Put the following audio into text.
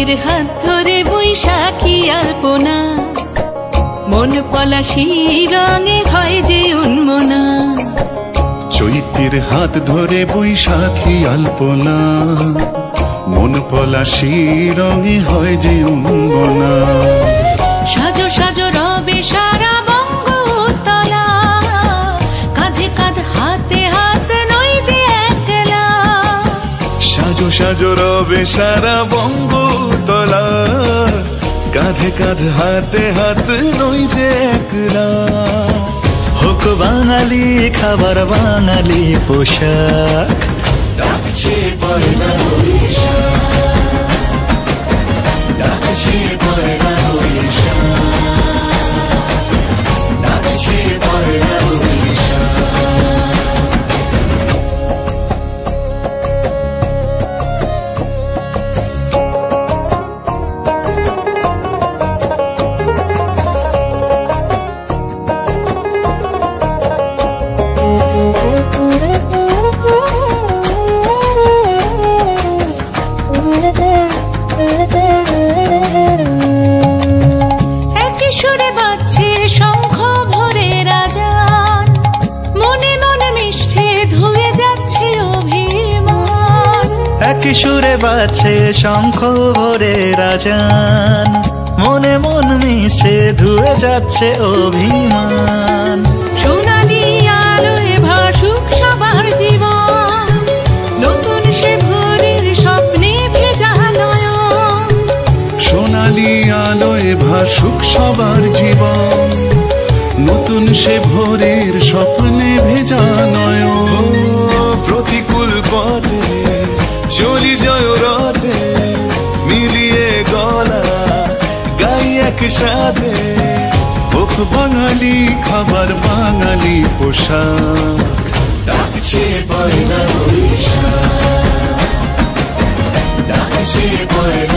চৈত্রের হাত ধরে বৈশাখী আলপনা, মন পলাশি রঙে হয় যে উন্মনা। চৈত্রের হাত ধরে বৈশাখী আলপনা, মন পলাশি রঙে হয় যে উন্মনা। সাজো সাজো রবে সারা বঙ্গতলা, কাঁধে কাঁধ হাতে হাত নই যে একলা। সাজো সাজো রবে সারা বঙ্গতলা, কাঁধে কাঁধ হাতে হাত নই যে একলা। হোক বাঙালি খাবার বাঙালি পোশাক, ডাকছে পয়লা বৈশাখ, ডাকছে পয়লা বৈশাখ, ডাকছে পয়লা বৈশাখ। একই সুরে বাজছে শঙ্খ ভরে রাজান, মনে মনে মিশছে ধুয়ে যাচ্ছে অভিমান। একই সুরে বাজছে শঙ্খ ভরে রাজান, মনে মন মিশে ধুয়ে যাচ্ছে অভিমান। সোনালি আলোয় ভাসুক সবার জীবন, নতুন সে ভোরের স্বপ্নে ভেজা নয়ন। সোনালি আলোয় ভাসুক সবার জীবন, নতুন সে ভোরের স্বপ্নে ভেজা নয়ন। প্রতিকূল পথে চলি জয় রথে, মিলিয়ে গলা গাই একসাথে। হোক বাঙালি খাবার বাঙালি পোশাক, ডাকছে পয়লা বৈশাখ, ডাকছে পয়লা